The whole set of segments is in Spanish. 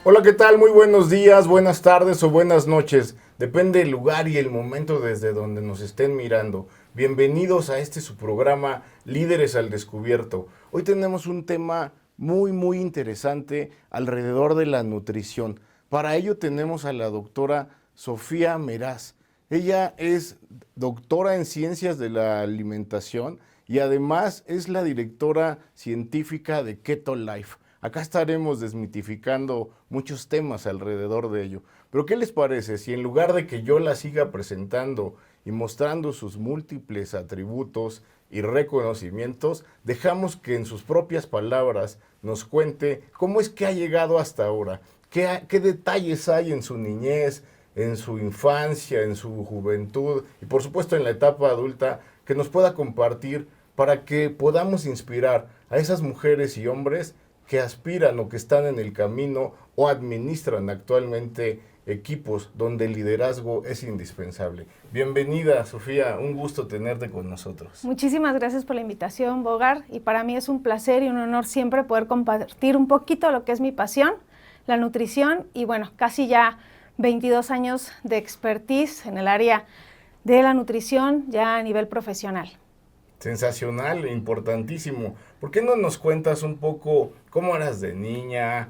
Hola, ¿qué tal? Muy buenos días, buenas tardes o buenas noches. Depende el lugar y el momento desde donde nos estén mirando. Bienvenidos a este su programa Líderes al Descubierto. Hoy tenemos un tema muy interesante alrededor de la nutrición. Para ello tenemos a la doctora Sofía Meraz. Ella es doctora en Ciencias de la Alimentación y además es la directora científica de Keto Life. Acá estaremos desmitificando muchos temas alrededor de ello. Pero ¿qué les parece si en lugar de que yo la siga presentando y mostrando sus múltiples atributos y reconocimientos, dejamos que en sus propias palabras nos cuente cómo es que ha llegado hasta ahora? ¿Qué detalles hay en su niñez, en su infancia, en su juventud y por supuesto en la etapa adulta que nos pueda compartir para que podamos inspirar a esas mujeres y hombres que aspiran o que están en el camino o administran actualmente equipos donde el liderazgo es indispensable? Bienvenida, Sofía, un gusto tenerte con nosotros. Muchísimas gracias por la invitación, Bogar, y para mí es un placer y un honor siempre poder compartir un poquito lo que es mi pasión, la nutrición, y bueno, casi ya 22 años de expertise en el área de la nutrición ya a nivel profesional. Sensacional, importantísimo. ¿Por qué no nos cuentas un poco cómo eras de niña?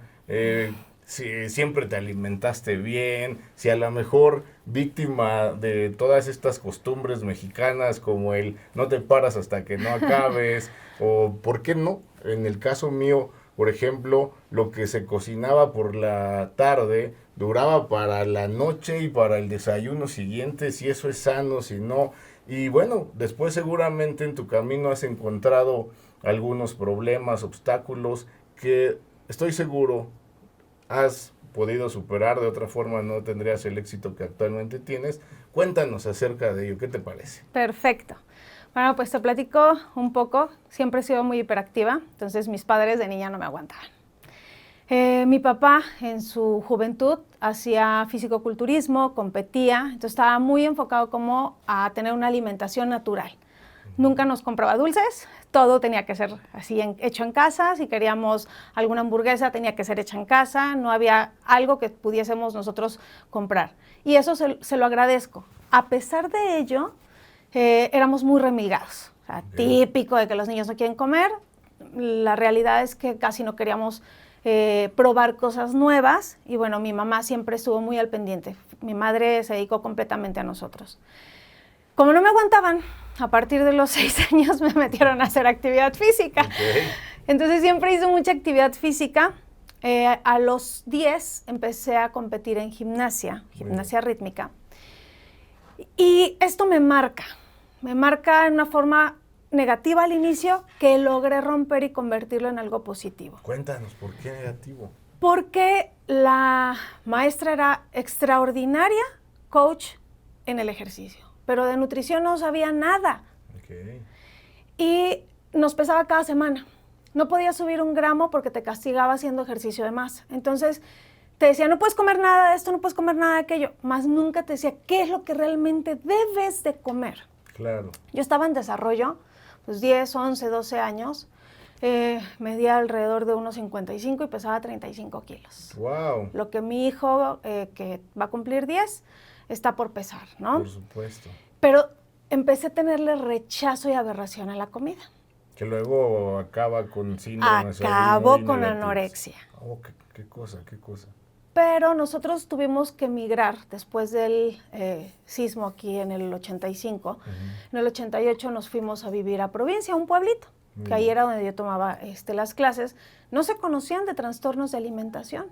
Si siempre te alimentaste bien, si a lo mejor víctima de todas estas costumbres mexicanas como el no te paras hasta que no acabes, o por qué no, en el caso mío, por ejemplo, lo que se cocinaba por la tarde duraba para la noche y para el desayuno siguiente, si eso es sano, si no. Y bueno, después seguramente en tu camino has encontrado algunos problemas, obstáculos que estoy seguro has podido superar, de otra forma no tendrías el éxito que actualmente tienes. Cuéntanos acerca de ello, ¿qué te parece? Perfecto. Bueno, pues te platico un poco. Siempre he sido muy hiperactiva, entonces mis padres de niña no me aguantaban. Mi papá en su juventud hacía fisicoculturismo, competía, entonces estaba muy enfocado como a tener una alimentación natural. Nunca nos compraba dulces, todo tenía que ser así hecho en casa. Si queríamos alguna hamburguesa tenía que ser hecha en casa, no había algo que pudiésemos nosotros comprar. Y eso se lo agradezco. A pesar de ello, éramos muy remilgados. O sea, típico de que los niños no quieren comer. La realidad es que casi no queríamos probar cosas nuevas y bueno, mi mamá siempre estuvo muy al pendiente. Mi madre se dedicó completamente a nosotros. Como no me aguantaban, a partir de los 6 años me metieron a hacer actividad física. Okay. Entonces siempre hice mucha actividad física. A los 10 empecé a competir en gimnasia rítmica. Y esto me marca en una forma negativa al inicio que logré romper y convertirlo en algo positivo. Cuéntanos, ¿por qué negativo? Porque la maestra era extraordinaria coach en el ejercicio, pero de nutrición no sabía nada. Okay. Y nos pesaba cada semana. No podía subir 1 gramo porque te castigaba haciendo ejercicio de más. Entonces te decía, no puedes comer nada de esto, no puedes comer nada de aquello, más nunca te decía qué es lo que realmente debes de comer. Claro. Yo estaba en desarrollo, pues 10, 11, 12 años, medía alrededor de 1,55 y pesaba 35 kilos. Wow. Lo que mi hijo, que va a cumplir 10, está por pesar, ¿no? Por supuesto. Pero empecé a tenerle rechazo y aberración a la comida. Que luego acaba con síndrome. Acabó con anorexia. Oh, qué cosa. Pero nosotros tuvimos que emigrar después del sismo aquí en el 85. Uh-huh. En el 88 nos fuimos a vivir a provincia, a un pueblito, que ahí era donde yo tomaba las clases. No se conocían de trastornos de alimentación.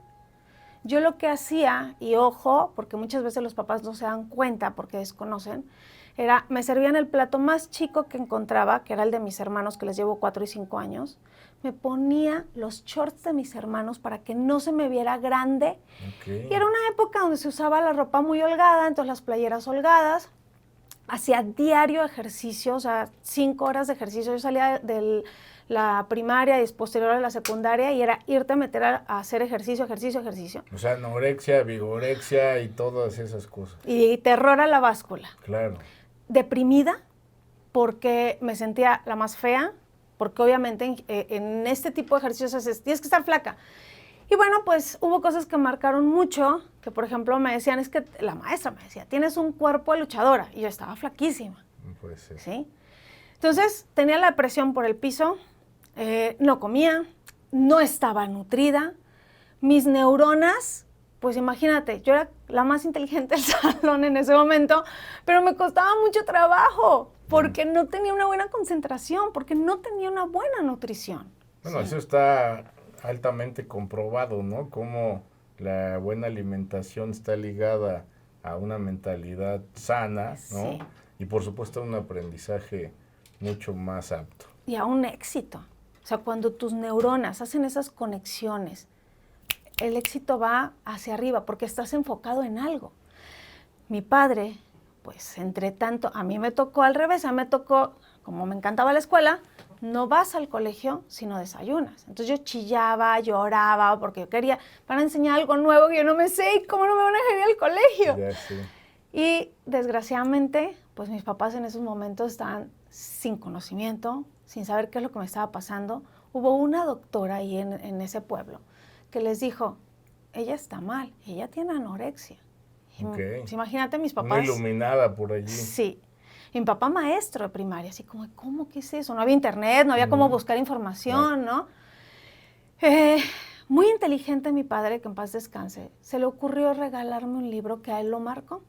Yo lo que hacía, y ojo, porque muchas veces los papás no se dan cuenta porque desconocen, era, me servían el plato más chico que encontraba, que era el de mis hermanos, que les llevo 4 y 5 años. Me ponía los shorts de mis hermanos para que no se me viera grande. Okay. Y era una época donde se usaba la ropa muy holgada, entonces las playeras holgadas. Hacía diario ejercicio, o sea, 5 horas de ejercicio. Yo salía de la primaria y posterior a la secundaria y era irte a meter a hacer ejercicio. O sea, anorexia, vigorexia y todas esas cosas. Y terror a la báscula. Claro. Deprimida porque me sentía la más fea, porque obviamente en este tipo de ejercicios tienes que estar flaca. Y bueno, pues hubo cosas que marcaron mucho, que por ejemplo me decían, es que la maestra me decía, tienes un cuerpo de luchadora, y yo estaba flaquísima. No puede ser. ¿Sí? Entonces tenía la depresión por el piso, no comía, no estaba nutrida, mis neuronas, pues imagínate, yo era la más inteligente del salón en ese momento, pero me costaba mucho trabajo, porque no tenía una buena concentración, porque no tenía una buena nutrición. Bueno, Sí. eso está altamente comprobado, ¿no? Cómo la buena alimentación está ligada a una mentalidad sana, ¿no? Sí. Y por supuesto a un aprendizaje mucho más apto. Y a un éxito. O sea, cuando tus neuronas hacen esas conexiones, el éxito va hacia arriba porque estás enfocado en algo. Mi padre, pues entre tanto, a mí me tocó al revés, a mí me tocó, como me encantaba la escuela, no vas al colegio si no desayunas. Entonces yo chillaba, lloraba, porque yo quería, para enseñar algo nuevo que yo no me sé, y cómo no me van a dejar ir al colegio. Ya sé. Y desgraciadamente, pues mis papás en esos momentos estaban sin conocimiento, sin saber qué es lo que me estaba pasando. Hubo una doctora ahí en ese pueblo que les dijo, ella está mal, ella tiene anorexia. Okay. Pues imagínate mis papás. Una iluminada por allí. Sí. Y mi papá maestro de primaria, así como, ¿cómo qué es eso? No había internet, no había cómo buscar información, ¿no? Muy inteligente mi padre, que en paz descanse, se le ocurrió regalarme un libro que a él lo marcó,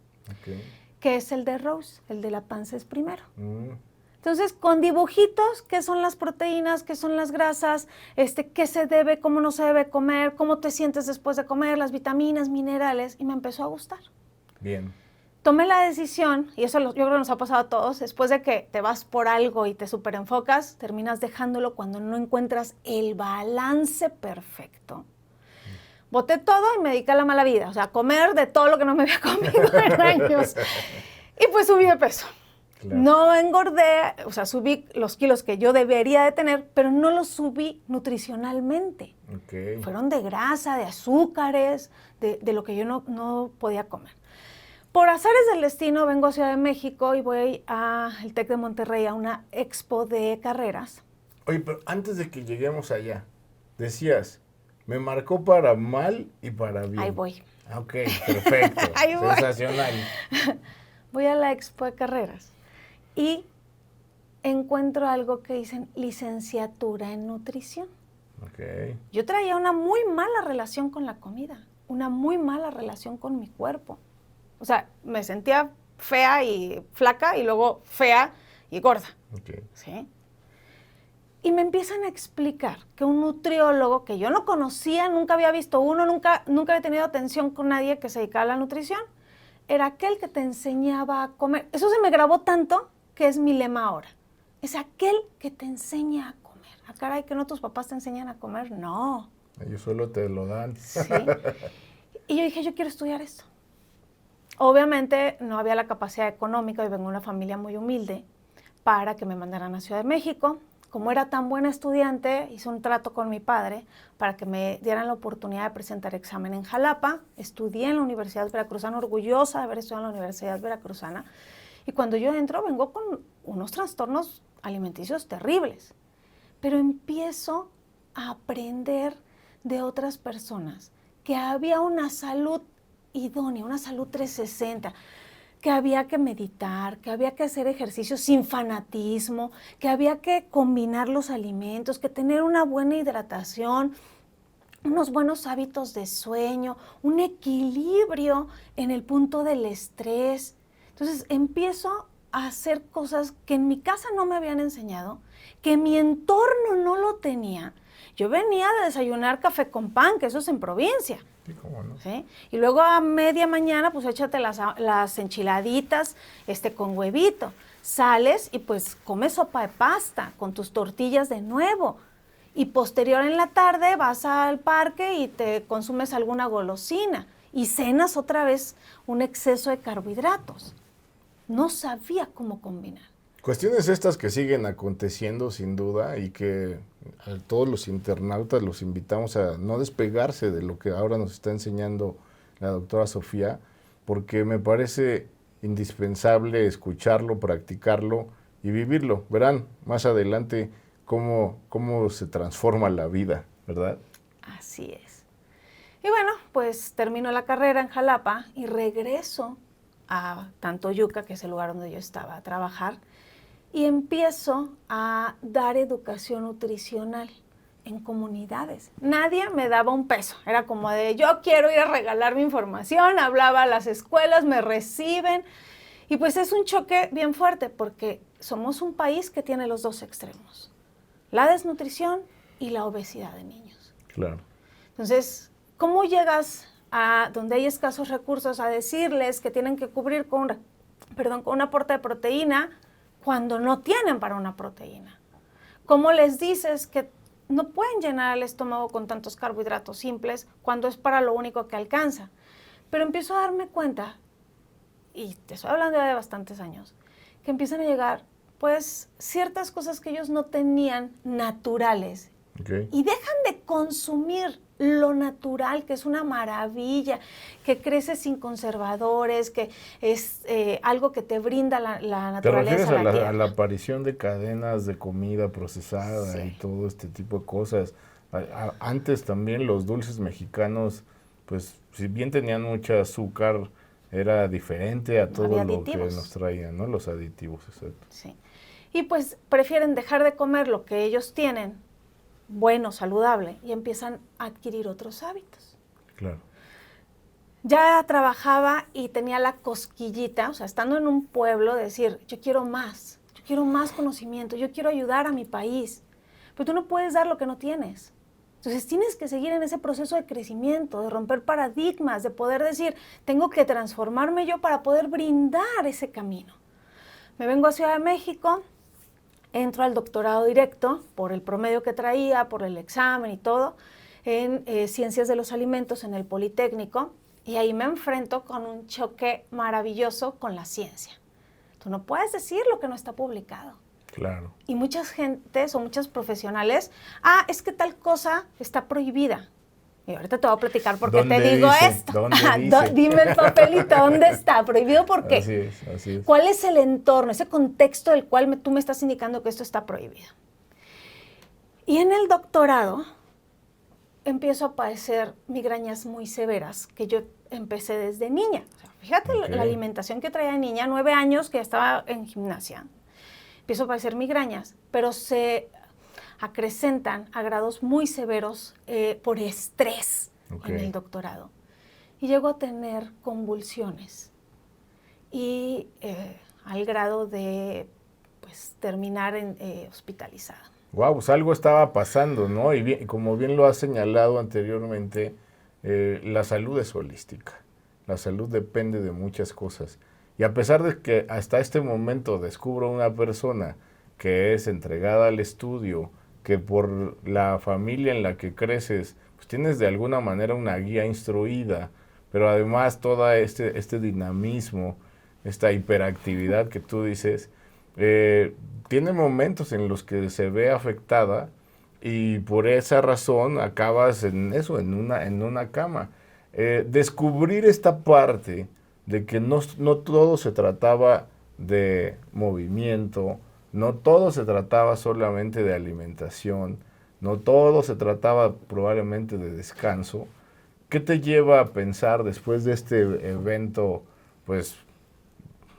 que es el de Rose, el de La panza es primero. Entonces, con dibujitos, qué son las proteínas, qué son las grasas, qué se debe, cómo no se debe comer, cómo te sientes después de comer, las vitaminas, minerales, y me empezó a gustar. Bien. Tomé la decisión, y eso yo creo que nos ha pasado a todos, después de que te vas por algo y te superenfocas, terminas dejándolo cuando no encuentras el balance perfecto. Boté todo y me dediqué a la mala vida, o sea, a comer de todo lo que no me había comido en años. Y pues subí de peso. Claro. No engordé, o sea, subí los kilos que yo debería de tener, pero no los subí nutricionalmente. Okay. Fueron de grasa, de azúcares, de lo que yo no podía comer. Por azares del destino vengo a Ciudad de México y voy al TEC de Monterrey a una expo de carreras. Oye, pero antes de que lleguemos allá, decías, me marcó para mal y para bien. Ahí voy. Ok, perfecto. Ahí voy. Sensacional. Voy a la expo de carreras y encuentro algo que dicen licenciatura en nutrición. Okay. Yo traía una muy mala relación con la comida, una muy mala relación con mi cuerpo. O sea, me sentía fea y flaca y luego fea y gorda. Okay. ¿Sí? Y me empiezan a explicar que un nutriólogo que yo no conocía, nunca había visto uno, nunca había tenido atención con nadie que se dedicara a la nutrición, era aquel que te enseñaba a comer. Eso se me grabó tanto que es mi lema ahora. Es aquel que te enseña a comer. Ah, caray, que no tus papás te enseñan a comer. No. Ellos solo te lo dan. Sí. Y yo dije, yo quiero estudiar esto. Obviamente no había la capacidad económica, y vengo de una familia muy humilde, para que me mandaran a Ciudad de México. Como era tan buena estudiante, hice un trato con mi padre para que me dieran la oportunidad de presentar examen en Jalapa. Estudié en la Universidad Veracruzana, orgullosa de haber estudiado en la Universidad Veracruzana. Y cuando yo entro, vengo con unos trastornos alimenticios terribles. Pero empiezo a aprender de otras personas que había una salud idónea, una salud 360, que había que meditar, que había que hacer ejercicio sin fanatismo, que había que combinar los alimentos, que tener una buena hidratación, unos buenos hábitos de sueño, un equilibrio en el punto del estrés. Entonces empiezo a hacer cosas que en mi casa no me habían enseñado, que mi entorno no lo tenía. Yo venía de desayunar café con pan, que eso es en provincia. Sí, cómo no. ¿Sí? Y luego a media mañana, pues échate las enchiladitas con huevito. Sales y pues comes sopa de pasta con tus tortillas de nuevo. Y posterior en la tarde vas al parque y te consumes alguna golosina. Y cenas otra vez un exceso de carbohidratos. No sabía cómo combinar. Cuestiones estas que siguen aconteciendo sin duda y que a todos los internautas los invitamos a no despegarse de lo que ahora nos está enseñando la doctora Sofía, porque me parece indispensable escucharlo, practicarlo y vivirlo. Verán más adelante cómo se transforma la vida, ¿verdad? Así es. Y bueno, pues termino la carrera en Jalapa y regreso a Tantoyuca, que es el lugar donde yo estaba, a trabajar, y empiezo a dar educación nutricional en comunidades. Nadie me daba un peso, era como de yo quiero ir a regalar mi información, hablaba a las escuelas, me reciben, y pues es un choque bien fuerte porque somos un país que tiene los dos extremos, la desnutrición y la obesidad de niños. Claro. Entonces, ¿cómo llegas a donde hay escasos recursos a decirles que tienen que cubrir con un aporte de proteína cuando no tienen para una proteína? ¿Cómo les dices que no pueden llenar el estómago con tantos carbohidratos simples cuando es para lo único que alcanza? Pero empiezo a darme cuenta, y te estoy hablando ya de bastantes años, que empiezan a llegar pues ciertas cosas que ellos no tenían naturales. Okay. Y dejan de consumir lo natural, que es una maravilla, que crece sin conservadores, que es algo que te brinda la naturaleza. ¿Te refieres la tierra. A la aparición de cadenas de comida procesada Sí. y todo este tipo de cosas? Antes también los dulces mexicanos, pues si bien tenían mucho azúcar, era diferente a todo lo que nos traían, ¿no? Los aditivos, exacto. Sí. Y pues prefieren dejar de comer lo que ellos tienen, bueno, saludable, y empiezan a adquirir otros hábitos. Claro. Ya trabajaba y tenía la cosquillita, o sea, estando en un pueblo, decir, yo quiero más conocimiento, yo quiero ayudar a mi país, pero tú no puedes dar lo que no tienes. Entonces tienes que seguir en ese proceso de crecimiento, de romper paradigmas, de poder decir, tengo que transformarme yo para poder brindar ese camino. Me vengo a Ciudad de México, entro al doctorado directo por el promedio que traía, por el examen y todo, en Ciencias de los Alimentos en el Politécnico, y ahí me enfrento con un choque maravilloso con la ciencia. Tú no puedes decir lo que no está publicado. Claro. Y muchas gentes o muchos profesionales, es que tal cosa está prohibida. Y ahorita te voy a platicar por qué te digo esto. ¿Dónde dice? Dime el papelito, ¿dónde está? ¿Prohibido por qué? Así es. ¿Cuál es el entorno, ese contexto del cual tú me estás indicando que esto está prohibido? Y en el doctorado empiezo a padecer migrañas muy severas que yo empecé desde niña. O sea, fíjate la alimentación que traía de niña, 9 años que ya estaba en gimnasia. Empiezo a padecer migrañas, pero se acrecentan a grados muy severos por estrés en el doctorado. Y llego a tener convulsiones y al grado de pues, terminar hospitalizada. Wow, pues algo estaba pasando, ¿no? Y bien, como bien lo has señalado anteriormente, la salud es holística. La salud depende de muchas cosas. Y a pesar de que hasta este momento descubro una persona que es entregada al estudio, que por la familia en la que creces, pues tienes de alguna manera una guía instruida, pero además todo este dinamismo, esta hiperactividad que tú dices, tiene momentos en los que se ve afectada y por esa razón acabas en eso, en una cama. Descubrir esta parte de que no todo se trataba de movimiento, no todo se trataba solamente de alimentación, no todo se trataba probablemente de descanso. ¿Qué te lleva a pensar después de este evento, pues,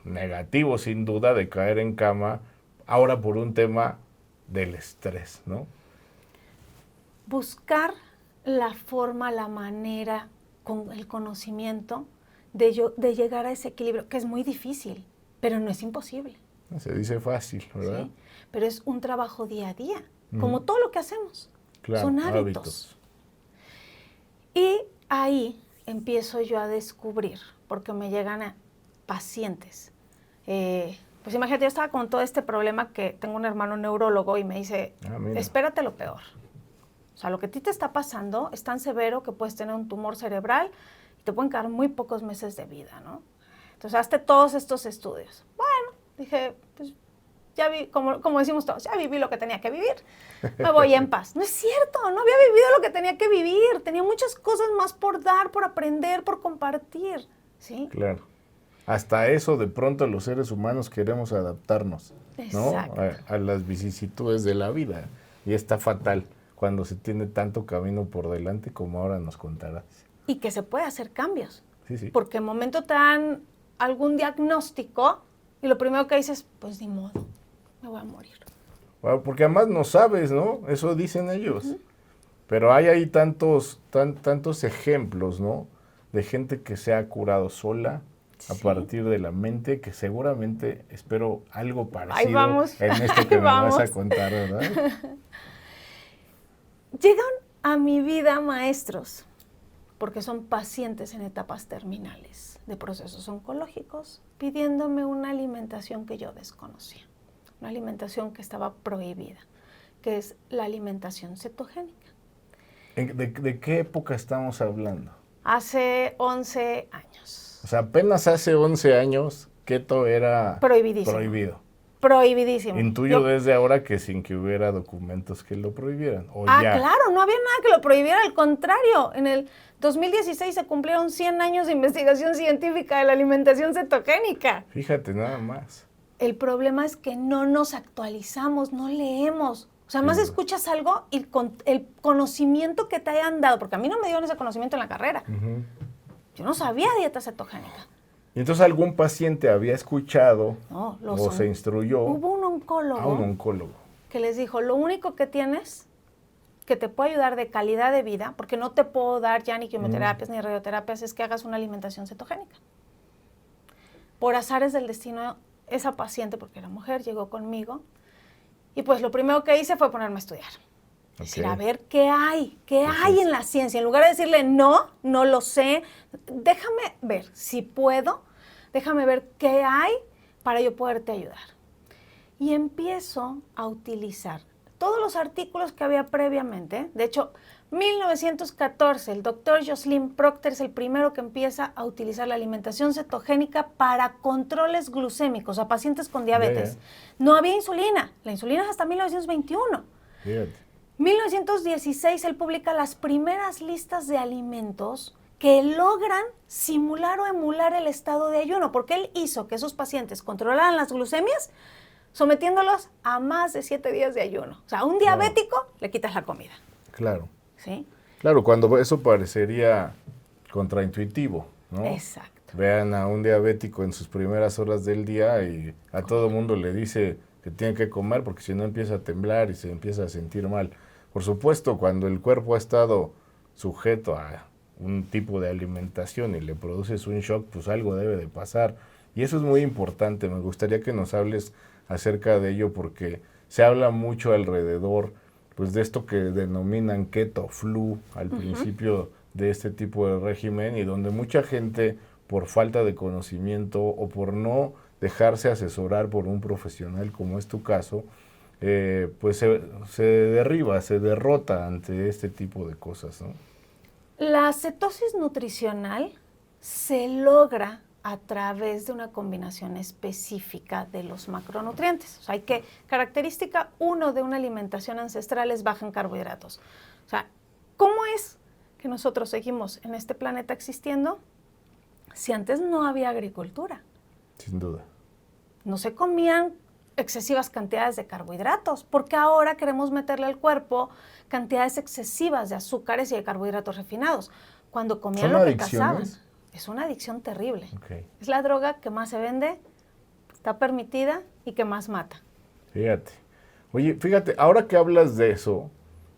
negativo sin duda, de caer en cama, ahora por un tema del estrés, ¿no? Buscar la forma, la manera, con el conocimiento, de llegar a ese equilibrio, que es muy difícil, pero no es imposible. Se dice fácil, ¿verdad? Sí, pero es un trabajo día a día, como todo lo que hacemos. Claro, son hábitos. Y ahí empiezo yo a descubrir, porque me llegan pacientes. Pues imagínate, yo estaba con todo este problema que tengo un hermano neurólogo y me dice, espérate lo peor. O sea, lo que a ti te está pasando es tan severo que puedes tener un tumor cerebral y te pueden quedar muy pocos meses de vida, ¿no? Entonces, hazte todos estos estudios. Bueno, dije, pues ya vi, como decimos todos, ya viví lo que tenía que vivir, me voy en paz. No es cierto, no había vivido lo que tenía que vivir, tenía muchas cosas más por dar, por aprender, por compartir, ¿sí? Claro. Hasta eso de pronto los seres humanos queremos adaptarnos, ¿no? A las vicisitudes de la vida y está fatal. cuando se tiene tanto camino por delante como ahora nos contarás. Y que se puede hacer cambios. Sí, sí. Porque en momento te dan algún diagnóstico y lo primero que dices, pues ni modo, me voy a morir. Bueno, porque además no sabes, ¿no? Eso dicen ellos. Pero hay ahí tantos ejemplos, ¿no? De gente que se ha curado sola a partir de la mente, que seguramente espero algo parecido en esto que me vas a contar, ¿verdad? Llegan a mi vida maestros, porque son pacientes en etapas terminales de procesos oncológicos, pidiéndome una alimentación que yo desconocía, una alimentación que estaba prohibida, que es la alimentación cetogénica. ¿De qué época estamos hablando? Hace 11 años. O sea, apenas hace 11 años, keto era prohibido. Prohibidísimo. Intuyo desde ahora que sin que hubiera documentos que lo prohibieran. Claro, no había nada que lo prohibiera, al contrario. En el 2016 se cumplieron 100 años de investigación científica de la alimentación cetogénica. Fíjate, nada más. El problema es que no nos actualizamos, no leemos. O sea, más escuchas algo y el conocimiento que te hayan dado, porque a mí no me dieron ese conocimiento en la carrera. Yo no sabía dieta cetogénica. Y entonces algún paciente había escuchado o se instruyó. Hubo un oncólogo. Un oncólogo. Que les dijo, lo único que tienes que te puede ayudar de calidad de vida, porque no te puedo dar ya ni quimioterapias ni radioterapias, es que hagas una alimentación cetogénica. Por azares del destino, esa paciente, porque era mujer, llegó conmigo y pues lo primero que hice fue ponerme a estudiar. Decir, a ver, ¿qué hay? ¿Qué hay en la ciencia? En lugar de decirle, no lo sé, déjame ver si puedo, déjame ver qué hay para yo poderte ayudar. Y empiezo a utilizar todos los artículos que había previamente. De hecho, 1914, el doctor Jocelyn Proctor es el primero que empieza a utilizar la alimentación cetogénica para controles glucémicos a pacientes con diabetes. No había insulina. La insulina es hasta 1921. Fíjate. 1916 él publica las primeras listas de alimentos que logran simular o emular el estado de ayuno, porque él hizo que esos pacientes controlaran las glucemias sometiéndolos a más de 7 días de ayuno. O sea, a un diabético le quitas la comida. Claro. ¿Sí? Claro, cuando eso parecería contraintuitivo, ¿no? Exacto. Vean a un diabético en sus primeras horas del día y a todo mundo le dice que tiene que comer porque si no empieza a temblar y se empieza a sentir mal. Por supuesto, cuando el cuerpo ha estado sujeto a un tipo de alimentación y le produces un shock, pues algo debe de pasar. Y eso es muy importante. Me gustaría que nos hables acerca de ello porque se habla mucho alrededor pues de esto que denominan keto flu al principio de este tipo de régimen y donde mucha gente por falta de conocimiento o por no dejarse asesorar por un profesional como es tu caso, pues se derriba, se derrota ante este tipo de cosas, ¿no? La cetosis nutricional se logra a través de una combinación específica de los macronutrientes. O sea, característica 1 de una alimentación ancestral es baja en carbohidratos. O sea, ¿cómo es que nosotros seguimos en este planeta existiendo si antes no había agricultura? Sin duda. No se comían excesivas cantidades de carbohidratos, porque ahora queremos meterle al cuerpo cantidades excesivas de azúcares y de carbohidratos refinados. Cuando comían lo que cazaban. Es una adicción terrible. Es la droga que más se vende, está permitida y que más mata. Fíjate. Oye, fíjate, ahora que hablas de eso,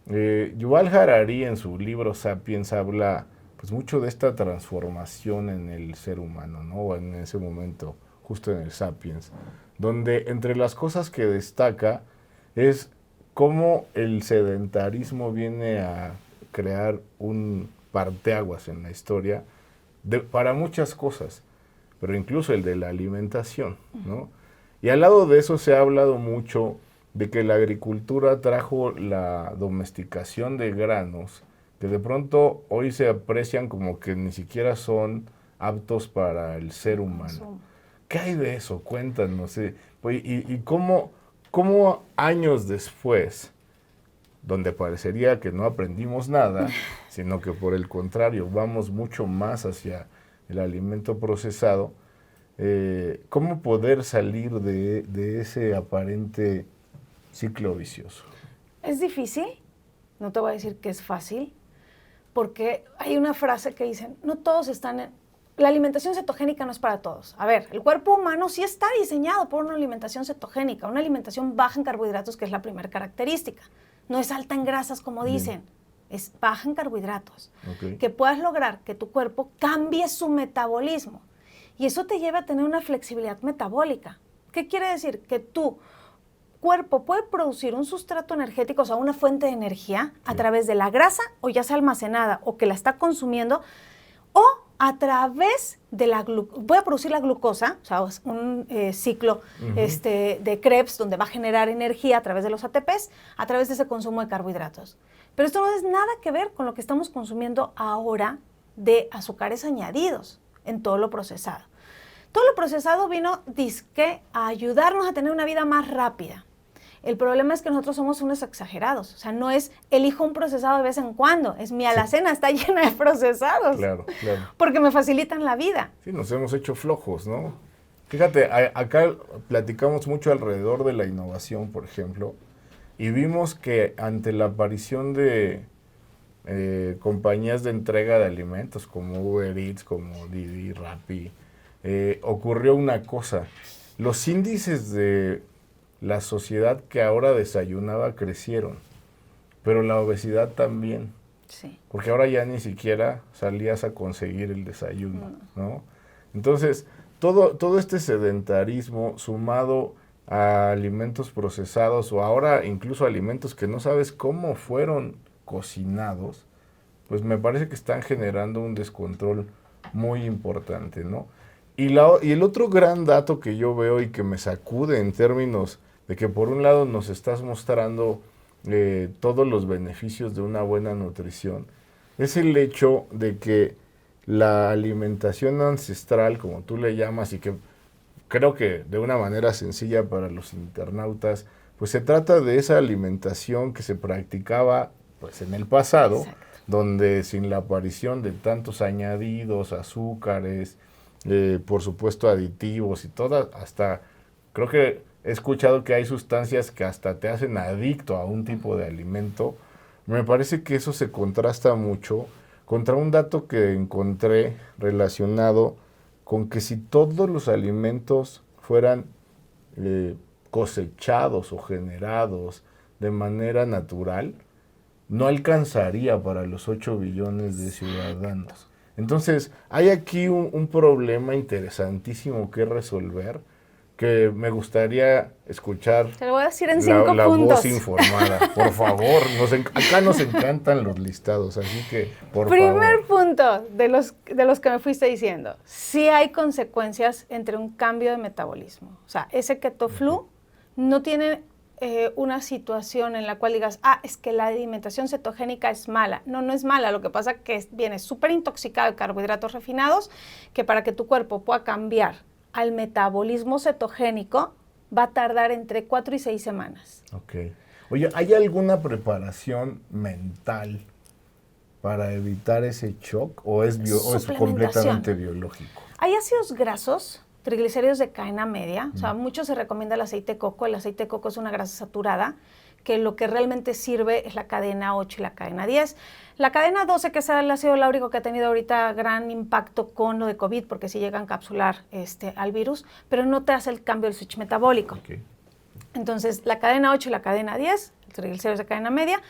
Yuval Harari en su libro Sapiens habla pues mucho de esta transformación en el ser humano, ¿no? En ese momento, justo en el Sapiens, donde entre las cosas que destaca es cómo el sedentarismo viene a crear un parteaguas en la historia para muchas cosas, pero incluso el de la alimentación, ¿no? Y al lado de eso se ha hablado mucho de que la agricultura trajo la domesticación de granos, que de pronto hoy se aprecian como que ni siquiera son aptos para el ser humano. ¿Qué hay de eso? Cuéntanos. Y cómo años después, donde parecería que no aprendimos nada, sino que por el contrario vamos mucho más hacia el alimento procesado, ¿cómo poder salir de ese aparente ciclo vicioso? Es difícil, no te voy a decir que es fácil, porque hay una frase que dicen, no todos están la alimentación cetogénica no es para todos. A ver, el cuerpo humano sí está diseñado por una alimentación cetogénica, una alimentación baja en carbohidratos, que es la primera característica. No es alta en grasas, como dicen, es baja en carbohidratos. Que puedas lograr que tu cuerpo cambie su metabolismo. Y eso te lleva a tener una flexibilidad metabólica. ¿Qué quiere decir? Que tu cuerpo puede producir un sustrato energético, o sea, una fuente de energía, a través de la grasa, o ya sea almacenada, o que la está consumiendo, o a través de voy a producir la glucosa, o sea, un ciclo de Krebs, donde va a generar energía a través de los ATPs, a través de ese consumo de carbohidratos. Pero esto no tiene nada que ver con lo que estamos consumiendo ahora de azúcares añadidos en todo lo procesado. Todo lo procesado vino, dizque, a ayudarnos a tener una vida más rápida. El problema es que nosotros somos unos exagerados. O sea, no es elijo un procesado de vez en cuando. Es mi alacena está llena de procesados. Claro. Porque me facilitan la vida. Sí, nos hemos hecho flojos, ¿no? Fíjate, acá platicamos mucho alrededor de la innovación, por ejemplo, y vimos que ante la aparición de compañías de entrega de alimentos como Uber Eats, como Didi, Rappi, ocurrió una cosa. Los índices de la sociedad que ahora desayunaba crecieron, pero la obesidad también. Sí. Porque ahora ya ni siquiera salías a conseguir el desayuno, ¿no? Entonces, todo este sedentarismo sumado a alimentos procesados o ahora incluso alimentos que no sabes cómo fueron cocinados, pues me parece que están generando un descontrol muy importante, ¿no? Y el otro gran dato que yo veo y que me sacude en términos de que por un lado nos estás mostrando todos los beneficios de una buena nutrición, es el hecho de que la alimentación ancestral, como tú le llamas, y que creo que de una manera sencilla para los internautas, pues se trata de esa alimentación que se practicaba pues en el pasado, donde sin la aparición de tantos añadidos, azúcares, por supuesto aditivos y todas, hasta creo que he escuchado que hay sustancias que hasta te hacen adicto a un tipo de alimento. Me parece que eso se contrasta mucho contra un dato que encontré relacionado con que si todos los alimentos fueran cosechados o generados de manera natural, no alcanzaría para los 8 billones de ciudadanos. Entonces, hay aquí un problema interesantísimo que resolver, que me gustaría escuchar. Te lo voy a decir en 5 puntos. Voz informada, por favor. Acá nos encantan los listados, así que, por favor. Primer punto de los que me fuiste diciendo. Sí hay consecuencias entre un cambio de metabolismo. O sea, ese keto flu no tiene una situación en la cual digas, es que la alimentación cetogénica es mala. No, no es mala. Lo que pasa es que viene súper intoxicado de carbohidratos refinados, que para que tu cuerpo pueda cambiar al metabolismo cetogénico va a tardar entre 4 y 6 semanas. Ok. Oye, ¿hay alguna preparación mental para evitar ese shock o es completamente biológico? Hay ácidos grasos, triglicéridos de cadena media, o sea, mucho se recomienda el aceite de coco. El aceite de coco es una grasa saturada, que lo que realmente sirve es la cadena 8 y la cadena 10. La cadena 12, que es el ácido láurico, que ha tenido ahorita gran impacto con lo de COVID, porque sí llega a encapsular al virus, pero no te hace el cambio del switch metabólico. Okay. Entonces, la cadena 8 y la cadena 10, triglicéridos de cadena media,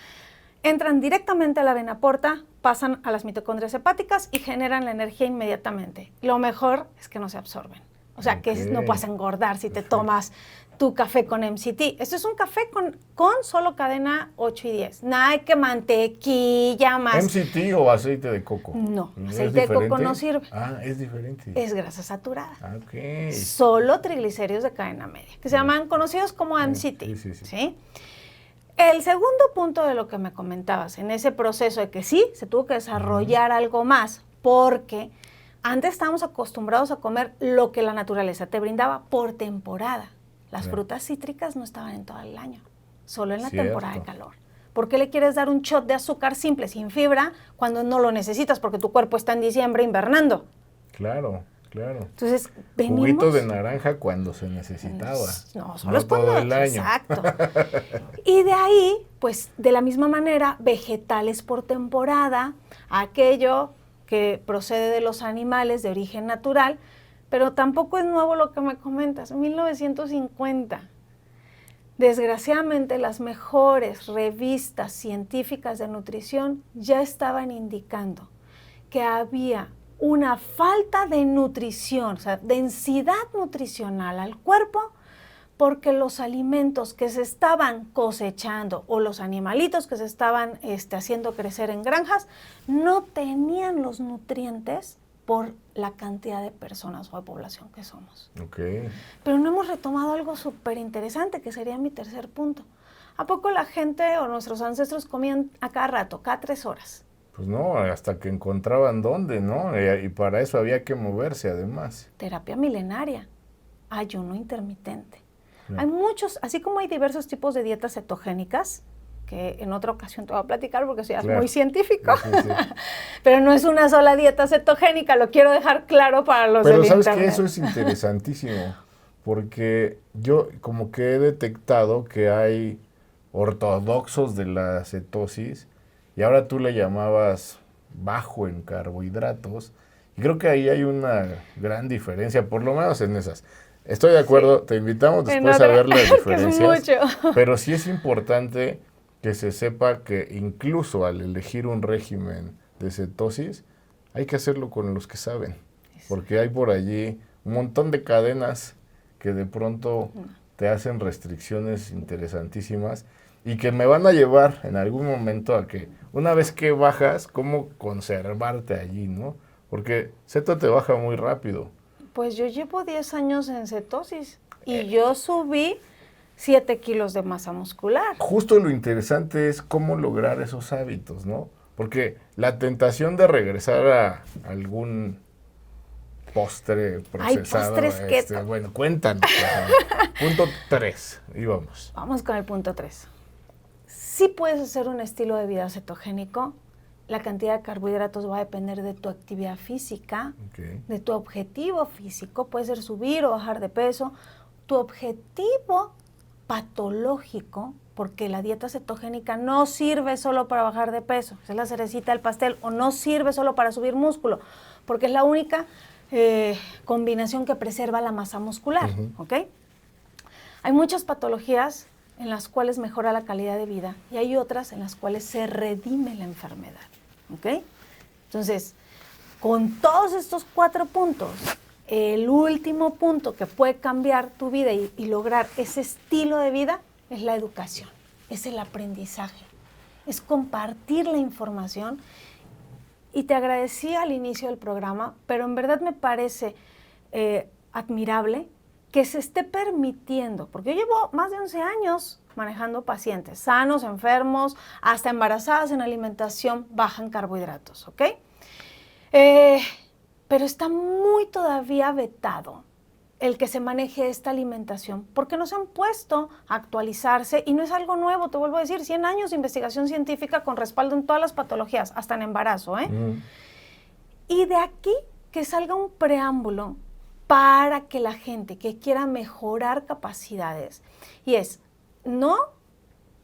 entran directamente a la vena porta, pasan a las mitocondrias hepáticas y generan la energía inmediatamente. Lo mejor es que no se absorben. O sea, que no puedas engordar si te tomas tu café con MCT. Esto es un café con solo cadena 8 y 10. Nada de que mantequilla más. ¿MCT o aceite de coco? No, aceite de coco no sirve. Es diferente. Es grasa saturada. Ok. Solo triglicéridos de cadena media, que se llaman conocidos como MCT. ¿Sí? El segundo punto de lo que me comentabas, en ese proceso de que sí, se tuvo que desarrollar algo más, porque antes estábamos acostumbrados a comer lo que la naturaleza te brindaba por temporada. Las frutas cítricas no estaban en todo el año, solo en la temporada de calor. ¿Por qué le quieres dar un shot de azúcar simple, sin fibra, cuando no lo necesitas? Porque tu cuerpo está en diciembre invernando. Claro. Claro. Entonces, venimos... Juguito de naranja cuando se necesitaba. No, solo es todo cuando... el año. Exacto. Y de ahí, pues, de la misma manera, vegetales por temporada, aquello que procede de los animales de origen natural, pero tampoco es nuevo lo que me comentas, 1950. Desgraciadamente, las mejores revistas científicas de nutrición ya estaban indicando que había una falta de nutrición, o sea, densidad nutricional al cuerpo, porque los alimentos que se estaban cosechando o los animalitos que se estaban haciendo crecer en granjas no tenían los nutrientes por la cantidad de personas o de población que somos. Okay. Pero no hemos retomado algo súper interesante, que sería mi tercer punto. ¿A poco la gente o nuestros ancestros comían a cada rato, cada 3 horas? Pues no, hasta que encontraban dónde, ¿no? Y para eso había que moverse, además. Terapia milenaria, ayuno intermitente. Claro. Hay muchos, así como hay diversos tipos de dietas cetogénicas, que en otra ocasión te voy a platicar porque eso ya es muy científico, sí. Pero no es una sola dieta cetogénica, lo quiero dejar claro para los del internet. Pero sabes que eso es interesantísimo, porque yo como que he detectado que hay ortodoxos de la cetosis, y ahora tú le llamabas bajo en carbohidratos, y creo que ahí hay una gran diferencia, por lo menos en esas. Estoy de acuerdo, sí. Te invitamos después a ver las diferencias, pero sí es importante que se sepa que incluso al elegir un régimen de cetosis, hay que hacerlo con los que saben, porque hay por allí un montón de cadenas que de pronto te hacen restricciones interesantísimas y que me van a llevar en algún momento a que una vez que bajas, cómo conservarte allí, ¿no? Porque ceto te baja muy rápido. Pues yo llevo 10 años en cetosis y yo subí 7 kilos de masa muscular. Justo lo interesante es cómo lograr esos hábitos, ¿no? Porque la tentación de regresar a algún postre procesado. Hay postres keto. Bueno, cuéntanos. Punto 3, y vamos. Vamos con el punto 3. Sí puedes hacer un estilo de vida cetogénico. La cantidad de carbohidratos va a depender de tu actividad física, de tu objetivo físico. Puede ser subir o bajar de peso. Tu objetivo patológico, porque la dieta cetogénica no sirve solo para bajar de peso, es la cerecita del pastel, o no sirve solo para subir músculo, porque es la única combinación que preserva la masa muscular, ¿ok? Hay muchas patologías en las cuales mejora la calidad de vida y hay otras en las cuales se redime la enfermedad, ¿ok? Entonces, con todos estos 4 puntos, el último punto que puede cambiar tu vida y lograr ese estilo de vida es la educación, es el aprendizaje, es compartir la información. Y te agradecí al inicio del programa, pero en verdad me parece admirable que se esté permitiendo, porque yo llevo más de 11 años manejando pacientes sanos, enfermos, hasta embarazadas en alimentación baja en carbohidratos, ¿ok? Pero está muy todavía vetado el que se maneje esta alimentación, porque nos han puesto a actualizarse y no es algo nuevo, te vuelvo a decir, 100 años de investigación científica con respaldo en todas las patologías, hasta en embarazo, Y de aquí que salga un preámbulo para que la gente que quiera mejorar capacidades, y es, no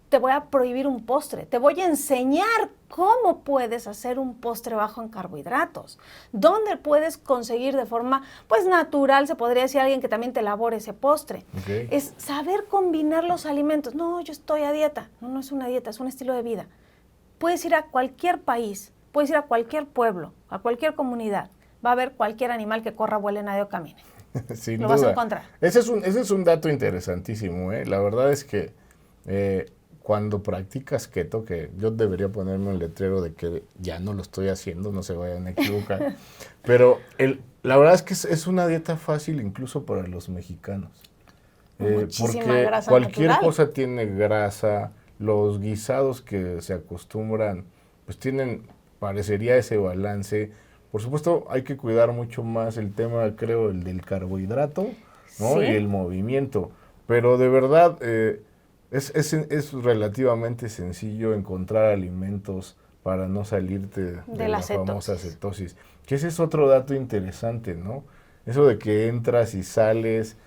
te voy a prohibir un postre, te voy a enseñar cómo puedes hacer un postre bajo en carbohidratos, dónde puedes conseguir de forma, pues natural, se podría decir alguien que también te elabore ese postre. Es saber combinar los alimentos. No, yo estoy a dieta. No, no es una dieta, es un estilo de vida. Puedes ir a cualquier país, puedes ir a cualquier pueblo, a cualquier comunidad. Va a haber cualquier animal que corra, vuele, nade o camine. Sin Lo duda. vas a encontrar. Ese es un dato interesantísimo, ¿eh? La verdad es que cuando practicas keto, que yo debería ponerme un letrero de que ya no lo estoy haciendo, no se vayan a equivocar, pero la verdad es que es una dieta fácil incluso para los mexicanos. Porque grasa cualquier natural. cosa tiene grasa, los guisados que se acostumbran, pues parecería ese balance. Por supuesto, hay que cuidar mucho más el tema, creo, el del carbohidrato, ¿no? Sí. Y el movimiento. Pero de verdad, es relativamente sencillo encontrar alimentos para no salirte de la famosa cetosis. Que ese es otro dato interesante, ¿no? Eso de que entras y sales,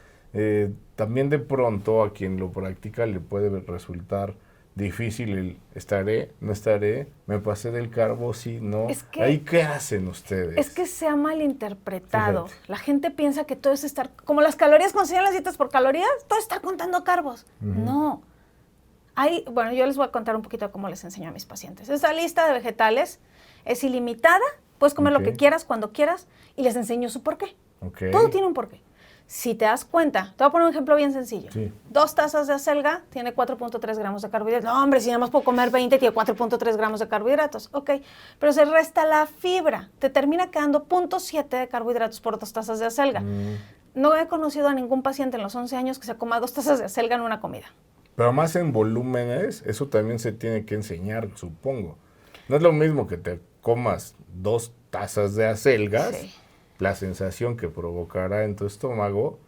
también de pronto a quien lo practica le puede resultar difícil el estaré, no estaré, me pasé del carbo, sí, no. ¿Ahí qué hacen ustedes? Es que se ha malinterpretado. Fíjate. La gente piensa que todo es estar, como las calorías, cuando se llaman las dietas por calorías, todo es estar contando carbos. No. Bueno, yo les voy a contar un poquito de cómo les enseño a mis pacientes. Esa lista de vegetales es ilimitada, puedes comer lo que quieras, cuando quieras, y les enseño su porqué. Todo tiene un porqué. Si te das cuenta, te voy a poner un ejemplo bien sencillo. 2 tazas de acelga tiene 4.3 gramos de carbohidratos. No, hombre, si nada más puedo comer 20, tiene 4.3 gramos de carbohidratos. Ok, pero se resta la fibra. Te termina quedando 0.7 de carbohidratos por 2 tazas de acelga. No he conocido a ningún paciente en los 11 años que se coma 2 tazas de acelga en una comida. Pero más en volúmenes, eso también se tiene que enseñar, supongo. No es lo mismo que te comas 2 tazas de acelgas, la sensación que provocará en tu estómago,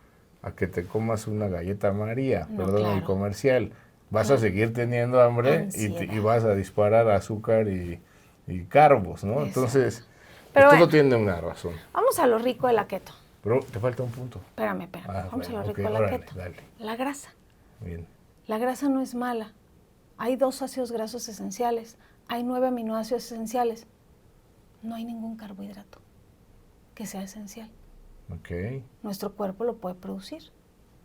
a que te comas una galleta María, perdón, el comercial. Vas a seguir teniendo hambre y vas a disparar azúcar y carbos, ¿no? Exacto. Entonces, pero todo tiene una razón. Vamos a lo rico de la keto. Pero te falta un punto. Espérame. Vamos a lo rico de la keto. Dale. La grasa. Bien. La grasa no es mala. Hay 2 ácidos grasos esenciales. Hay 9 aminoácidos esenciales. No hay ningún carbohidrato que sea esencial. Nuestro cuerpo lo puede producir.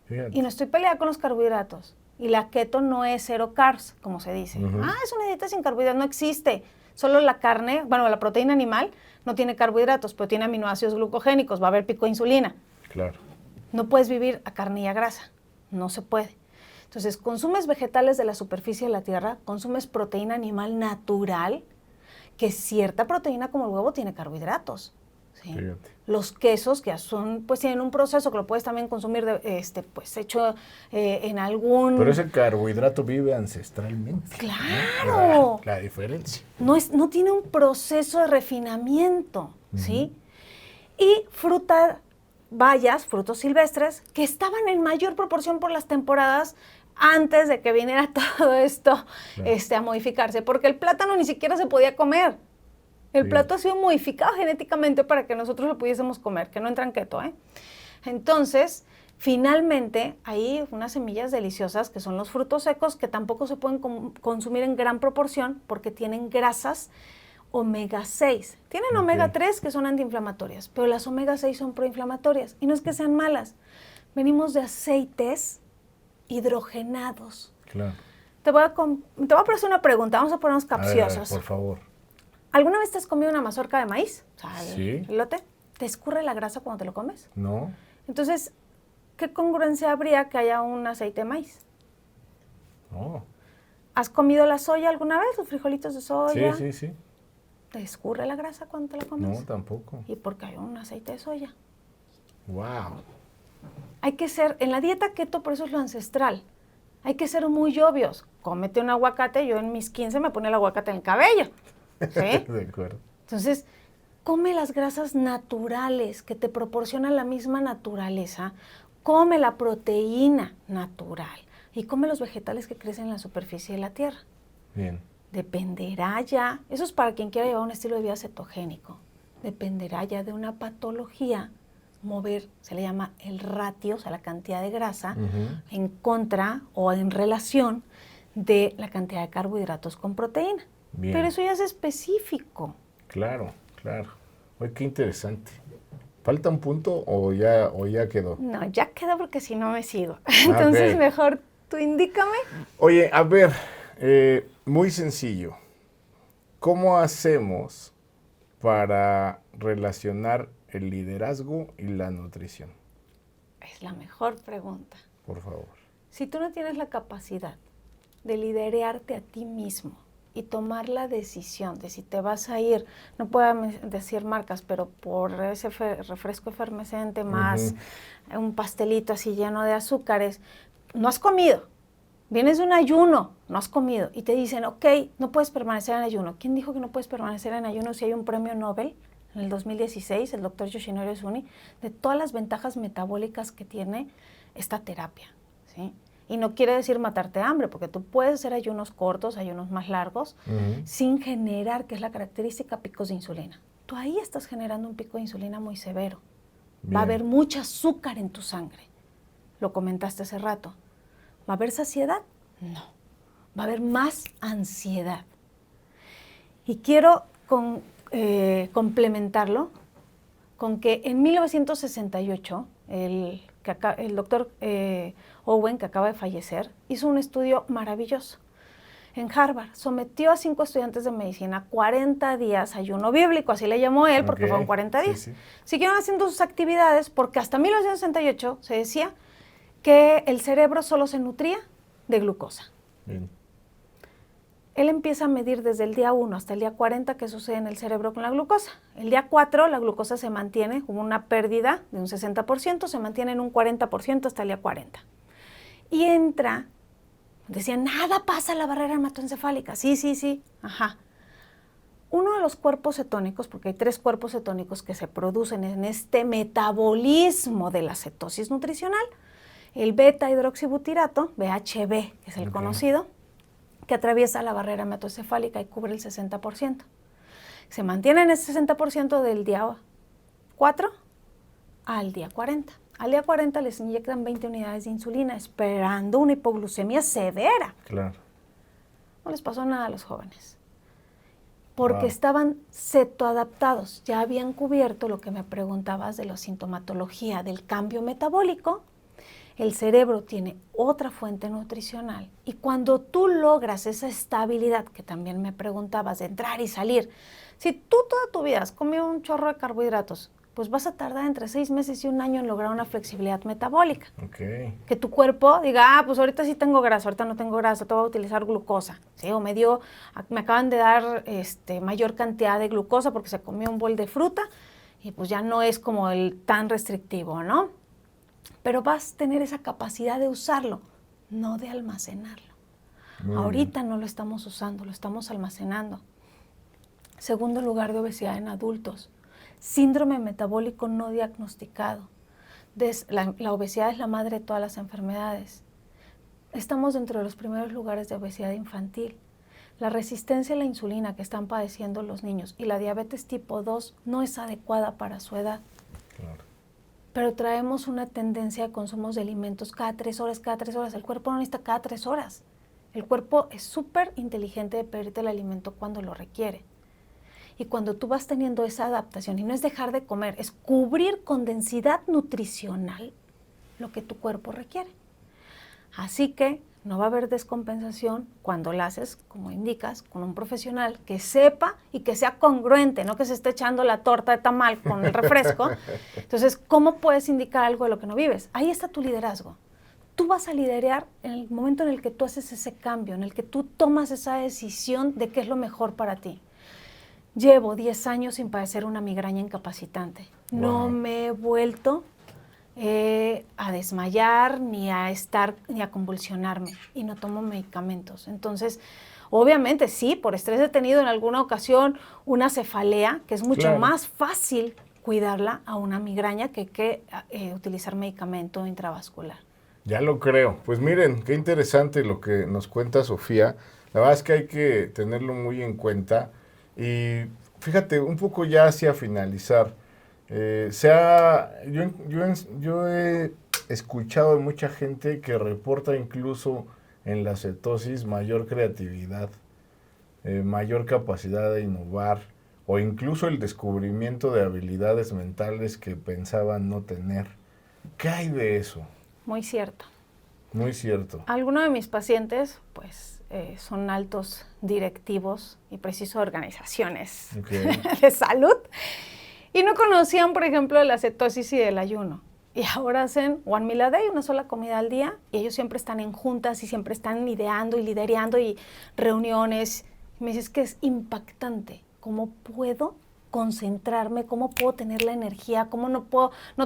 Fíjate. Y no estoy peleada con los carbohidratos. Y la keto no es 0 carbs, como se dice. Es una dieta sin carbohidratos. No existe. Solo la carne, bueno, la proteína animal no tiene carbohidratos, pero tiene aminoácidos glucogénicos. Va a haber pico de insulina. Claro. No puedes vivir a carne y a grasa. No se puede. Entonces, consumes vegetales de la superficie de la tierra, consumes proteína animal natural, que cierta proteína como el huevo tiene carbohidratos. ¿Sí? Los quesos, que son, pues tienen un proceso que lo puedes también consumir pues hecho en algún... Pero ese carbohidrato vive ancestralmente. ¡Claro! ¿No? La diferencia. No tiene un proceso de refinamiento, ¿sí? Y bayas, frutos silvestres, que estaban en mayor proporción por las temporadas antes de que viniera todo esto a modificarse, porque el plátano ni siquiera se podía comer. El plato ha sido modificado genéticamente para que nosotros lo pudiésemos comer, que no entra en keto, ¿eh? Entonces, finalmente, hay unas semillas deliciosas que son los frutos secos, que tampoco se pueden consumir en gran proporción porque tienen grasas omega 6. Tienen omega 3 que son antiinflamatorias, pero las omega 6 son proinflamatorias. Y no es que sean malas. Venimos de aceites hidrogenados. Claro. Te voy a hacer una pregunta, vamos a ponernos capciosos. A ver, por favor. ¿Alguna vez te has comido una mazorca de maíz? O sea, sí. El elote. ¿Te escurre la grasa cuando te lo comes? No. Entonces, ¿qué congruencia habría que haya un aceite de maíz? No. ¿Has comido la soya alguna vez? ¿Los frijolitos de soya? Sí. ¿Te escurre la grasa cuando te la comes? No, tampoco. ¿Y por qué hay un aceite de soya? Wow. Hay que ser, en la dieta keto, por eso es lo ancestral, hay que ser muy obvios. Cómete un aguacate, yo en mis 15 me ponía el aguacate en el cabello. ¿Sí? De acuerdo. Entonces, come las grasas naturales que te proporciona la misma naturaleza, come la proteína natural y come los vegetales que crecen en la superficie de la tierra. Bien. Dependerá ya, eso es para quien quiera llevar un estilo de vida cetogénico, dependerá ya de una patología, mover, se le llama el ratio, o sea, la cantidad de grasa, en contra o en relación de la cantidad de carbohidratos con proteína. Bien. Pero eso ya es específico. Claro. Oye, qué interesante. ¿Falta un punto o ya quedó? No, ya quedó porque si no me sigo. Entonces, mejor tú indícame. Oye, a ver, muy sencillo. ¿Cómo hacemos para relacionar el liderazgo y la nutrición? Es la mejor pregunta. Por favor. Si tú no tienes la capacidad de liderearte a ti mismo y tomar la decisión de si te vas a ir, no puedo decir marcas, pero por ese refresco efervescente más un pastelito así lleno de azúcares, no has comido, vienes de un ayuno, no has comido, y te dicen, ok, no puedes permanecer en ayuno. ¿Quién dijo que no puedes permanecer en ayuno si hay un premio Nobel en el 2016, el doctor Yoshinori Suni, de todas las ventajas metabólicas que tiene esta terapia, ¿sí? Y no quiere decir matarte de hambre, porque tú puedes hacer ayunos cortos, ayunos más largos, sin generar, que es la característica, picos de insulina. Tú ahí estás generando un pico de insulina muy severo, Va a haber mucho azúcar en tu sangre. Lo comentaste hace rato. ¿Va a haber saciedad? No. Va a haber más ansiedad. Y quiero complementarlo con que en 1968 el doctor Owen, que acaba de fallecer, hizo un estudio maravilloso. En Harvard sometió a 5 estudiantes de medicina 40 días ayuno bíblico, así le llamó él, porque fueron 40 días. Sí. Siguieron haciendo sus actividades porque hasta 1968 se decía que el cerebro solo se nutría de glucosa. Bien. Él empieza a medir desde el día 1 hasta el día 40 qué sucede en el cerebro con la glucosa. El día 4 la glucosa se mantiene como una pérdida de un 60%, se mantiene en un 40% hasta el día 40. Y entra, decían, nada pasa a la barrera hematoencefálica. Sí. Ajá. Uno de los cuerpos cetónicos, porque hay 3 cuerpos cetónicos que se producen en este metabolismo de la cetosis nutricional, el beta-hidroxibutirato, BHB, que es el conocido, que atraviesa la barrera hematoencefálica y cubre el 60%. Se mantiene en ese 60% del día 4 al día 40. Al día 40 les inyectan 20 unidades de insulina esperando una hipoglucemia severa. Claro. No les pasó nada a los jóvenes. Porque estaban cetoadaptados. Ya habían cubierto lo que me preguntabas de la sintomatología del cambio metabólico. El cerebro tiene otra fuente nutricional y cuando tú logras esa estabilidad, que también me preguntabas, de entrar y salir, si tú toda tu vida has comido un chorro de carbohidratos, pues vas a tardar entre 6 meses y 1 año en lograr una flexibilidad metabólica. Okay. Que tu cuerpo diga, pues ahorita sí tengo grasa, ahorita no tengo grasa, te voy a utilizar glucosa, ¿sí? O me acaban de dar mayor cantidad de glucosa porque se comió un bol de fruta y pues ya no es como el tan restrictivo, ¿no? Pero vas a tener esa capacidad de usarlo, no de almacenarlo. Ahorita no lo estamos usando, lo estamos almacenando. Segundo lugar de obesidad en adultos. Síndrome metabólico no diagnosticado. La obesidad es la madre de todas las enfermedades. Estamos dentro de los primeros lugares de obesidad infantil. La resistencia a la insulina que están padeciendo los niños y la diabetes tipo 2 no es adecuada para su edad. Claro. Pero traemos una tendencia a consumos de alimentos cada 3 horas. El cuerpo no necesita cada 3 horas. El cuerpo es súper inteligente de pedirte el alimento cuando lo requiere. Y cuando tú vas teniendo esa adaptación, y no es dejar de comer, es cubrir con densidad nutricional lo que tu cuerpo requiere. Así que no va a haber descompensación cuando la haces, como indicas, con un profesional que sepa y que sea congruente, no que se esté echando la torta de tamal con el refresco. Entonces, ¿cómo puedes indicar algo de lo que no vives? Ahí está tu liderazgo. Tú vas a liderar en el momento en el que tú haces ese cambio, en el que tú tomas esa decisión de qué es lo mejor para ti. Llevo 10 años sin padecer una migraña incapacitante. Wow. No me he vuelto a desmayar, ni a convulsionarme, y no tomo medicamentos. Entonces, obviamente, sí, por estrés he tenido en alguna ocasión una cefalea, que es mucho más fácil cuidarla a una migraña que utilizar medicamento intravascular. Ya lo creo. Pues miren, qué interesante lo que nos cuenta Sofía. La verdad es que hay que tenerlo muy en cuenta. Y fíjate, un poco ya hacia finalizar, yo he escuchado de mucha gente que reporta incluso en la cetosis mayor creatividad, mayor capacidad de innovar o incluso el descubrimiento de habilidades mentales que pensaban no tener. ¿Qué hay de eso? Muy cierto. Muy cierto. Algunos de mis pacientes, pues, son altos directivos y preciso organizaciones de salud y no conocían, por ejemplo, la cetosis y el ayuno. Y ahora hacen one meal a day, una sola comida al día, y ellos siempre están en juntas y siempre están ideando y liderando y reuniones. Y me dices que es impactante. ¿Cómo puedo concentrarme? ¿Cómo puedo tener la energía? ¿Cómo no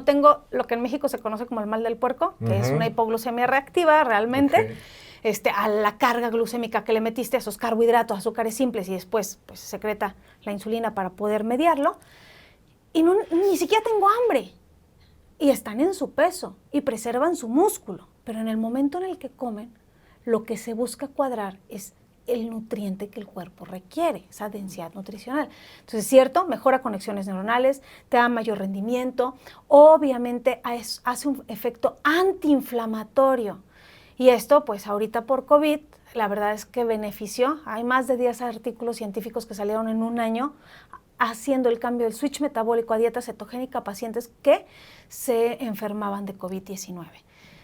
tengo lo que en México se conoce como el mal del puerco, que es una hipoglucemia reactiva realmente? A la carga glucémica que le metiste a esos carbohidratos, azúcares simples, y después pues, secreta la insulina para poder mediarlo. Y ni siquiera tengo hambre. Y están en su peso y preservan su músculo. Pero en el momento en el que comen, lo que se busca cuadrar es el nutriente que el cuerpo requiere, esa densidad nutricional. Entonces, cierto, mejora conexiones neuronales, te da mayor rendimiento, obviamente hace un efecto antiinflamatorio. Y esto, pues ahorita por COVID, la verdad es que benefició. Hay más de 10 artículos científicos que salieron en un año haciendo el cambio del switch metabólico a dieta cetogénica a pacientes que se enfermaban de COVID-19.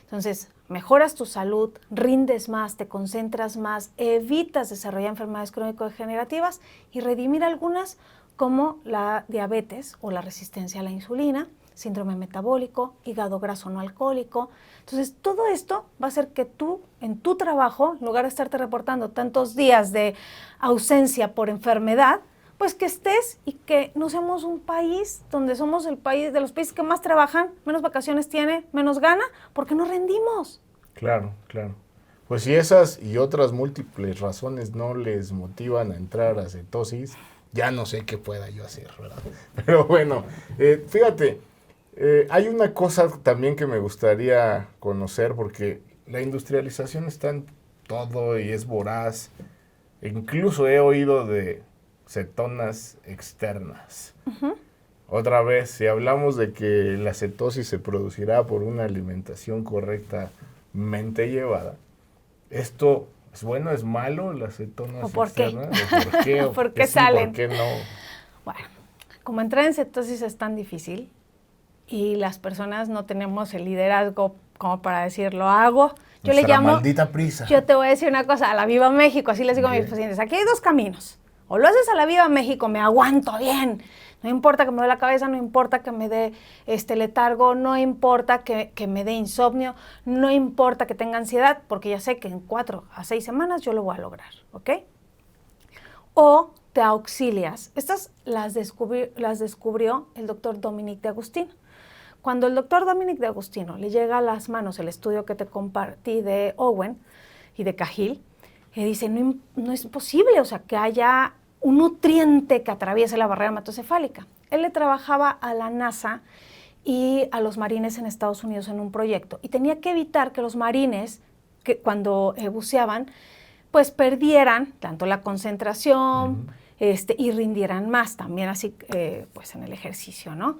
Entonces, mejoras tu salud, rindes más, te concentras más, evitas desarrollar enfermedades crónico-degenerativas y redimir algunas como la diabetes o la resistencia a la insulina, síndrome metabólico, hígado graso no alcohólico. Entonces, todo esto va a hacer que tú, en tu trabajo, en lugar de estarte reportando tantos días de ausencia por enfermedad, pues que estés y que no seamos un país donde somos el país de los países que más trabajan, menos vacaciones tiene, menos gana, porque no rendimos. Claro, claro. Pues si esas y otras múltiples razones no les motivan a entrar a cetosis, ya no sé qué pueda yo hacer, ¿verdad? Pero bueno, fíjate, hay una cosa también que me gustaría conocer, porque la industrialización está en todo y es voraz. Incluso he oído de cetonas externas. Otra vez, si hablamos de que la cetosis se producirá por una alimentación correctamente llevada, ¿esto es bueno, es malo, las cetonas ¿O por qué? externas? ¿O por qué? ¿Por qué sí, salen? ¿por qué no? Bueno, como entrar en cetosis es tan difícil y las personas no tenemos el liderazgo como para decir, lo hago. Yo le llamo, maldita prisa. Yo te voy a decir una cosa, a la Viva México, así les digo a mis pacientes, aquí hay dos caminos. O lo haces a la Viva México, me aguanto bien. No importa que me dé la cabeza, no importa que me dé letargo, no importa que me dé insomnio, no importa que tenga ansiedad, porque ya sé que en 4 a 6 semanas yo lo voy a lograr, ¿ok? O te auxilias. Estas las descubrió el doctor Dominic D'Agostino. Cuando el doctor Dominic D'Agostino le llega a las manos el estudio que te compartí de Owen y de Cahill, dice, no es posible, o sea, que haya un nutriente que atraviese la barrera hematocefálica. Él le trabajaba a la NASA y a los marines en Estados Unidos en un proyecto y tenía que evitar que los marines, que cuando buceaban, pues perdieran tanto la concentración y rindieran más también así pues en el ejercicio, ¿no?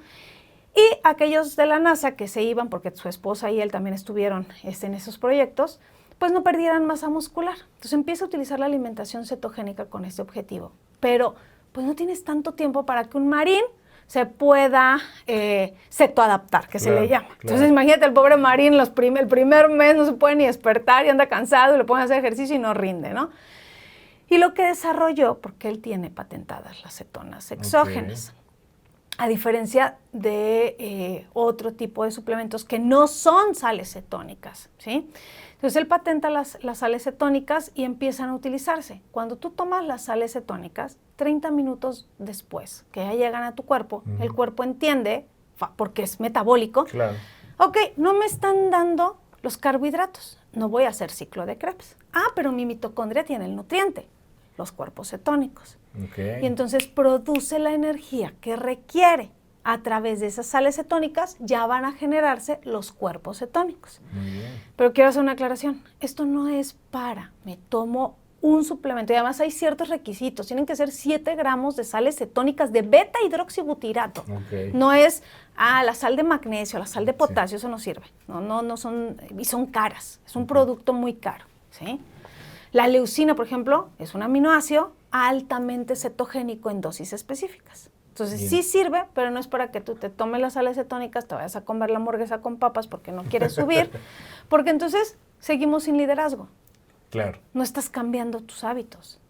Y aquellos de la NASA que se iban, porque su esposa y él también estuvieron en esos proyectos, pues no perdieran masa muscular. Entonces empieza a utilizar la alimentación cetogénica con este objetivo. Pero pues no tienes tanto tiempo para que un marín se pueda cetoadaptar, que se le llama. Claro. Entonces imagínate el pobre marín, el primer mes no se puede ni despertar y anda cansado y le ponen a hacer ejercicio y no rinde, ¿no? Y lo que desarrolló, porque él tiene patentadas las cetonas exógenas, a diferencia de otro tipo de suplementos que no son sales cetónicas, ¿sí? Entonces él patenta las sales cetónicas y empiezan a utilizarse. Cuando tú tomas las sales cetónicas, 30 minutos después que ya llegan a tu cuerpo, el cuerpo entiende, porque es metabólico, claro. Ok, no me están dando los carbohidratos, no voy a hacer ciclo de Krebs. Ah, pero mi mitocondria tiene el nutriente, los cuerpos cetónicos. Okay. Y entonces produce la energía que requiere. A través de esas sales cetónicas ya van a generarse los cuerpos cetónicos. Muy bien. Pero quiero hacer una aclaración. Esto no es me tomo un suplemento. Y además hay ciertos requisitos. Tienen que ser 7 gramos de sales cetónicas de beta hidroxibutirato. Okay. No es la sal de magnesio, la sal de potasio, eso no sirve. No son, y son caras. Es un producto muy caro, ¿sí? La leucina, por ejemplo, es un aminoácido altamente cetogénico en dosis específicas. Entonces sí sirve, pero no es para que tú te tomes las sales cetónicas, te vayas a comer la hamburguesa con papas porque no quieres subir, porque entonces seguimos sin liderazgo. Claro. No estás cambiando tus hábitos.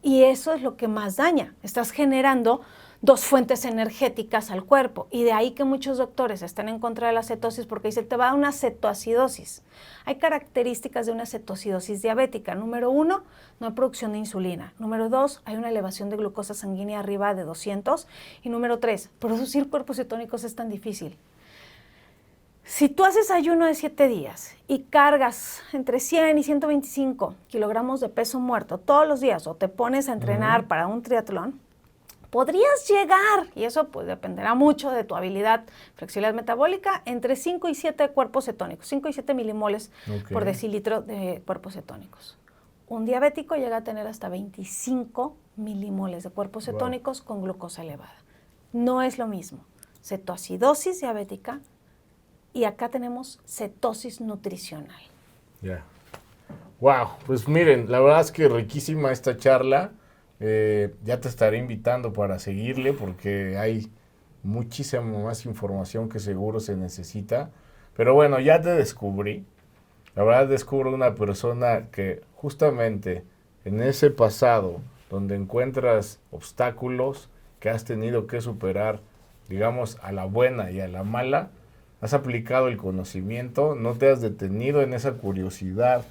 Y eso es lo que más daña. Estás generando 2 fuentes energéticas al cuerpo. Y de ahí que muchos doctores están en contra de la cetosis porque dicen, te va a dar una cetoacidosis. Hay características de una cetoacidosis diabética. Número 1, no hay producción de insulina. Número 2, hay una elevación de glucosa sanguínea arriba de 200. Y número 3, producir cuerpos cetónicos es tan difícil. Si tú haces ayuno de 7 días y cargas entre 100 y 125 kilogramos de peso muerto todos los días o te pones a entrenar para un triatlón, podrías llegar, y eso pues dependerá mucho de tu habilidad, flexibilidad metabólica, entre 5 y 7 cuerpos cetónicos, 5 y 7 milimoles por decilitro de cuerpos cetónicos. Un diabético llega a tener hasta 25 milimoles de cuerpos cetónicos con glucosa elevada. No es lo mismo. Cetoacidosis diabética y acá tenemos cetosis nutricional. Ya. Wow, pues miren, la verdad es que riquísima esta charla. Ya te estaré invitando para seguirle porque hay muchísima más información que seguro se necesita. Pero bueno, ya te descubrí. La verdad descubro una persona que justamente en ese pasado donde encuentras obstáculos que has tenido que superar, digamos, a la buena y a la mala, has aplicado el conocimiento, no te has detenido en esa curiosidad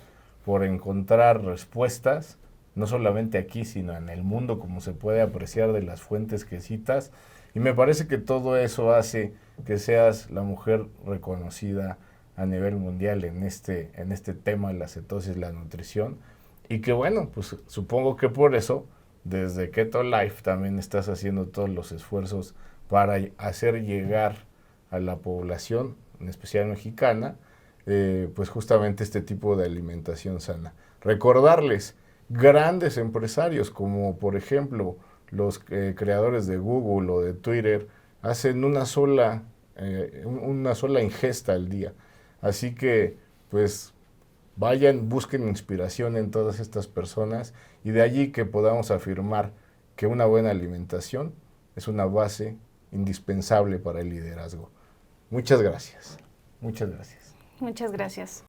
por encontrar respuestas, no solamente aquí, sino en el mundo, como se puede apreciar de las fuentes que citas. Y me parece que todo eso hace que seas la mujer reconocida a nivel mundial en este tema de la cetosis, la nutrición. Y que bueno, pues supongo que por eso, desde Keto Life también estás haciendo todos los esfuerzos para hacer llegar a la población, en especial mexicana, pues justamente este tipo de alimentación sana. Recordarles, grandes empresarios como por ejemplo los creadores de Google o de Twitter hacen una sola ingesta al día. Así que pues vayan, busquen inspiración en todas estas personas y de allí que podamos afirmar que una buena alimentación es una base indispensable para el liderazgo. Muchas gracias. Muchas gracias. Muchas gracias.